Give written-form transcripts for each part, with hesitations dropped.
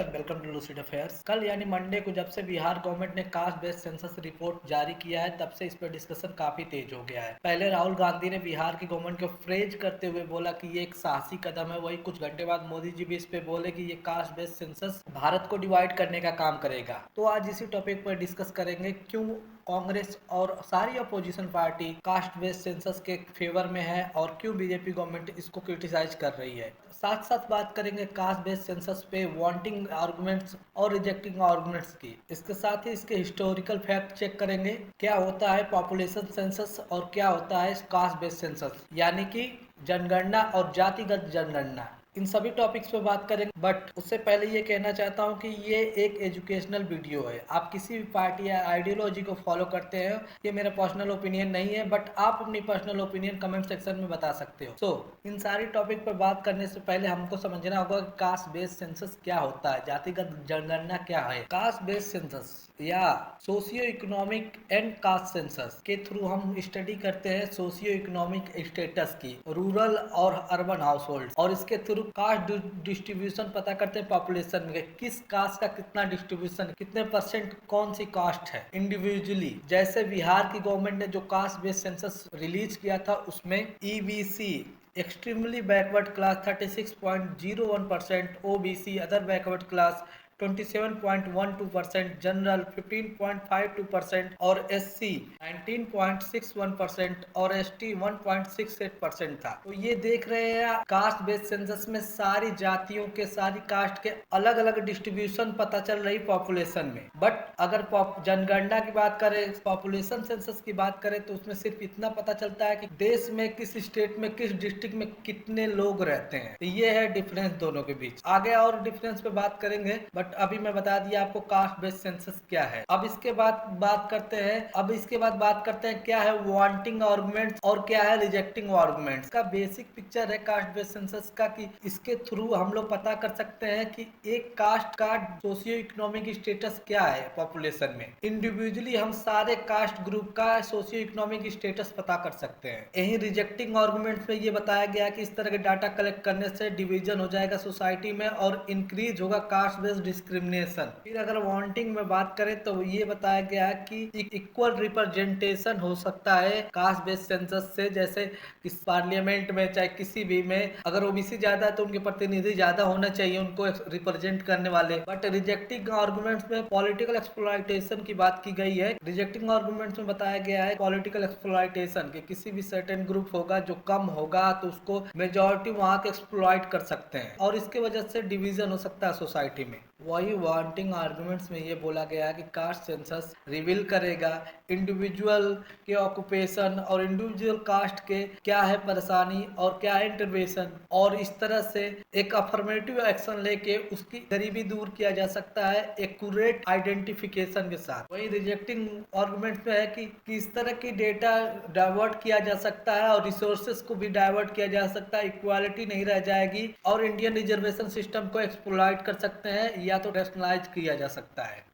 And welcome to Lucid Affairs. कल यानी Monday को जब से बिहार गवर्नमेंट ने कास्ट बेस्ड सेंसस रिपोर्ट जारी किया है तब से इस पर डिस्कशन काफी तेज हो गया है। पहले राहुल गांधी ने बिहार की गवर्नमेंट को फ्रेज करते हुए बोला कि ये एक साहसी कदम है, वही कुछ घंटे बाद मोदी जी भी इस पे बोले कि ये कास्ट बेस्ड सेंसस भारत को डिवाइड करने का काम करेगा। तो आज इसी टॉपिक पर डिस्कस करेंगे क्यों कांग्रेस और सारी opposition party cast based census के फेवर में है और क्यों बीजेपी गवर्नमेंट इसको क्रिटिसाइज कर रही है। साथ साथ बात करेंगे कास्ट बेस्ड सेंसस पे वांटिंग आर्गुमेंट्स और रिजेक्टिंग आर्गुमेंट्स की। इसके साथ ही इसके हिस्टोरिकल फैक्ट चेक करेंगे, क्या होता है पॉपुलेशन सेंसस और क्या होता है कास्ट बेस्ड सेंसस, यानी कि जनगणना और जातिगत जनगणना। इन सभी टॉपिक्स पे बात करेंगे, बट उससे पहले ये कहना चाहता हूँ कि ये एक एजुकेशनल वीडियो है। आप किसी भी पार्टी या आइडियोलॉजी को फॉलो करते हैं, ये मेरा पर्सनल ओपिनियन नहीं है, बट आप अपनी पर्सनल ओपिनियन कमेंट सेक्शन में बता सकते हो। इन सारी टॉपिक पर बात करने से पहले हमको समझना होगा कि कास्ट बेस्ड सेंसस क्या होता है, जातिगत जनगणना क्या है। कास्ट बेस्ड सेंसस या socio economic and caste census के थ्रू हम स्टडी करते हैं सोशियो इकोनॉमिक स्टेटस की, रूरल और अर्बन हाउस होल्ड, और इसके थ्रू कास्ट डिस्ट्रीब्यूशन पता करते हैं पॉपुलेशन में, किस कास्ट का कितना डिस्ट्रीब्यूशन, कितने परसेंट कौन सी कास्ट है इंडिविजुअली। जैसे बिहार की गवर्नमेंट ने जो कास्ट बेस्ड सेंसस रिलीज किया था उसमें EBC extremely backward class 36.01%, OBC other backward class 27.12%, general 15.52% और एससी 19.61% और एसटी 1.68% था। तो ये देख रहे हैं कास्ट बेस्ड सेंसस में सारी जातियों के, सारी कास्ट के अलग अलग डिस्ट्रीब्यूशन पता चल रही पॉपुलेशन में। बट अगर जनगणना की बात करें, पॉपुलेशन सेंसस की बात करें, तो उसमें सिर्फ इतना पता चलता है कि देश में किस स्टेट में, किस डिस्ट्रिक्ट में कितने लोग रहते हैं। तो ये है डिफरेंस दोनों के बीच। आगे और डिफरेंस पे बात करेंगे, बट अभी मैं बता दिया आपको कास्ट बेस्ड सेंसस क्या है। अब इसके बाद बात करते हैं क्या है वांटिंग आर्गुमेंट्स और क्या है रिजेक्टिंग आर्गुमेंट्स। का बेसिक पिक्चर है कास्ट बेस्ड सेंसस का कि इसके थ्रू हम लोग पता कर सकते हैं कि एक कास्ट का सोशियो इकोनॉमिक स्टेटस क्या है पॉपुलेशन में। इंडिविजुअली हम सारे कास्ट ग्रुप का सोशियो इकोनॉमिक स्टेटस पता कर सकते हैं। यही रिजेक्टिंग आर्गुमेंट्स में ये बताया गया कि इस तरह के डाटा कलेक्ट करने से डिवीजन हो जाएगा सोसाइटी में और इंक्रीज होगा कास्ट बेस्ड डिस्क्रिमिनेशन। फिर अगर वांटिंग में बात करें तो ये बताया गया है कि इक्वल रिप्रेजेंटेशन हो सकता है कास्ट बेस्ड सेंसस से, जैसे किस पार्लियामेंट में चाहे किसी भी में अगर ओबीसी ज्यादा है तो उनके प्रतिनिधि ज्यादा होना चाहिए उनको रिप्रेजेंट करने वाले। बट रिजेक्टिंग आर्गुमेंट्स में पॉलिटिकल एक्सप्लॉयटेशन की बात की गई है। रिजेक्टिंग आर्गुमेंट्स में बताया गया है पॉलिटिकल एक्सप्लॉयटेशन के किसी भी सर्टेन ग्रुप होगा जो कम होगा तो उसको मेजॉरिटी वहां के एक्सप्लॉयट कर सकते हैं और इसके वजह से डिवीजन हो सकता है सोसाइटी में। वही वांटिंग आर्गुमेंट्स में ये बोला गया है कि कास्ट सेंसस रिवील करेगा इंडिविजुअल के ऑक्यूपेशन और इंडिविजुअल कास्ट के क्या है परेशानी और क्या है इंटरवेंशन, और इस तरह से एक अफर्मेटिव एक्शन लेके उसकी गरीबी दूर किया जा सकता है एक्यूरेट आइडेंटिफिकेशन के साथ। वही रिजेक्टिंग आर्गुमेंट में है कि किस तरह की डेटा डाइवर्ट किया जा सकता है और रिसोर्सेज को भी डाइवर्ट किया जा सकता है, इक्वालिटी नहीं रह जाएगी और इंडियन रिजर्वेशन सिस्टम को एक्सप्लॉइट कर सकते हैं या तो रैशनलाइज किया जा सकता है।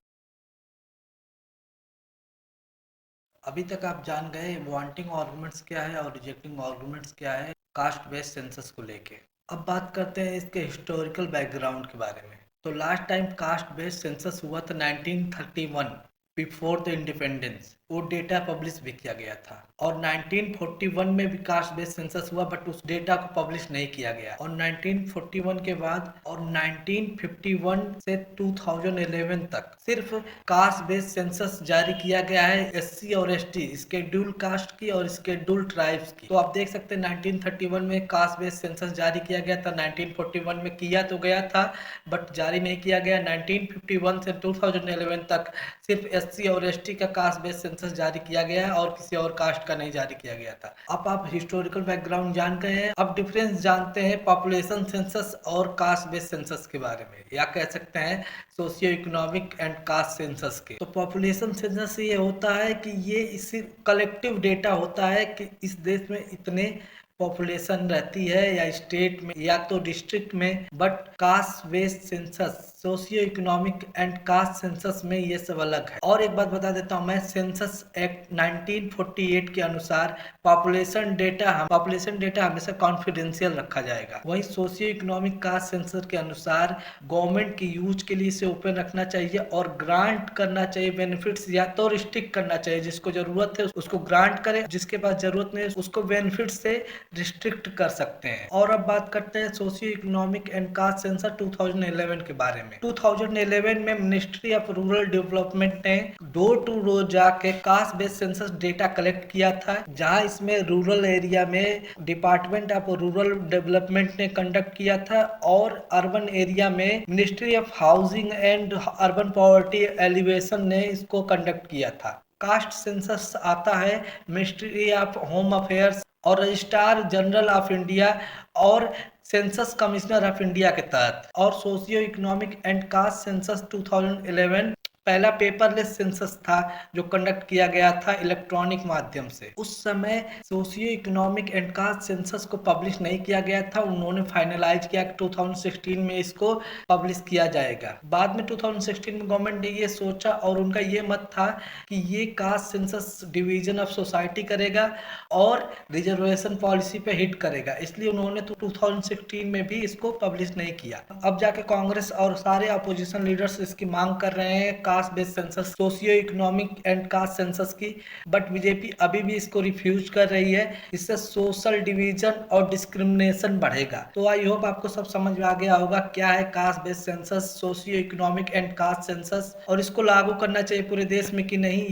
अभी तक आप जान गए वांटिंग आर्गुमेंट्स क्या है और रिजेक्टिंग आर्गुमेंट्स क्या है कास्ट बेस्ड सेंसस को लेके। अब बात करते हैं इसके हिस्टोरिकल बैकग्राउंड के बारे में। तो last time cast based census हुआ था 1931 बिफोर द इंडिपेंडेंस। वो डेटा पब्लिश भी किया गया था और 1941 में भी कास्ट बेस्ड सेंसस हुआ, बट उस डेटा को पब्लिश नहीं किया गया। और 1941 के बाद और 1951 से 2011 तक सिर्फ कास्ट बेस्ड सेंसस जारी किया गया है एससी और एसटी, स्केड्यूल कास्ट की और स्केड्यूल ट्राइब्स की। तो आप देख सकते हैं 1931 में कास्ट बेस्ड सेंसस जारी किया गया था, 1941 में किया तो गया था बट जारी नहीं किया गया। 1951 से 2011 तक सिर्फ एससी और एसटी का कास्ट बेस्ड सेंसस जारी किया गया है और किसी और कास्ट का नहीं जारी किया गया था। अब आप हिस्टोरिकल बैकग्राउंड जान गए हैं, अब डिफरेंस जानते हैं पॉपुलेशन सेंसस और कास्ट बेस्ड सेंसस के बारे में, या कह सकते हैं socio economic and caste census के। तो पॉपुलेशन सेंसस ये होता है कि ये इसी कलेक्टिव डेटा होता है कि इस देश में इतने पॉपुलेशन रहती है या स्टेट में या तो डिस्ट्रिक्ट में। But cast based census socio economic and caste census में ये सब अलग है। और एक बात बता देता हूँ मैं, सेंसस एक्ट 1948 के अनुसार पॉपुलेशन डेटा हमेशा कॉन्फिडेंशियल रखा जाएगा। वहीं सोशियो इकोनॉमिक कास्ट सेंसस के अनुसार गवर्नमेंट की यूज के लिए इसे ओपन रखना चाहिए और ग्रांट करना चाहिए बेनिफिट्स, या तो रिस्ट्रिक्ट करना चाहिए, जिसको जरूरत है उसको ग्रांट करे, जिसके पास जरूरत नहीं है उसको बेनिफिट से रिस्ट्रिक्ट कर सकते हैं। और अब बात करते हैं socio economic and caste census 2011 के बारे में। 2011 में मिनिस्ट्री ऑफ रूरल डेवलपमेंट ने डोर टू डोर जाके cast based census data collect किया था, जहां इसमें रूरल एरिया में डिपार्टमेंट ऑफ रूरल डेवलपमेंट ने कंडक्ट किया था और अर्बन एरिया में ministry of housing and urban poverty alleviation ने इसको कंडक्ट किया था। कास्ट सेंसस आता है मिनिस्ट्री ऑफ होम अफेयर्स और रजिस्ट्रार जनरल ऑफ इंडिया और सेंसस कमिश्नर ऑफ इंडिया के तहत। और socio economic and caste census 2011 पहला पेपरलेस सेंसस था जो कंडक्ट किया गया था इलेक्ट्रॉनिक माध्यम से। उस समय socio economic and caste census को पब्लिश नहीं किया गया था, उन्होंने फाइनलाइज किया कि 2016 में इसको पब्लिश किया जाएगा। बाद में 2016 में गवर्नमेंट ने ये सोचा और उनका ये मत था कि ये caste census division of society करेगा और रिजर्वेशन पॉलिसी पे हिट करेगा, इसलिए उन्होंने तो 2016 में भी इसको पब्लिश नहीं किया। अब जाके कांग्रेस और सारे अपोजिशन लीडर्स इसकी मांग कर रहे हैं cast based census, socio economic and caste census की, बट बीजेपी अभी भी इसको रिफ्यूज कर रही है। इससे सोशल डिवीजन और डिस्क्रिमिनेशन बढ़ेगा। तो आई होप आपको सब समझ में आ गया होगा क्या है cast based census, socio economic and caste census, और इसको लागू करना चाहिए पूरे देश में कि नहीं,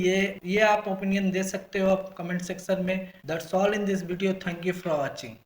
ये आप ओपिनियन दे सकते हो आप कमेंट सेक्शन में। That's all in this video, thank you for watching.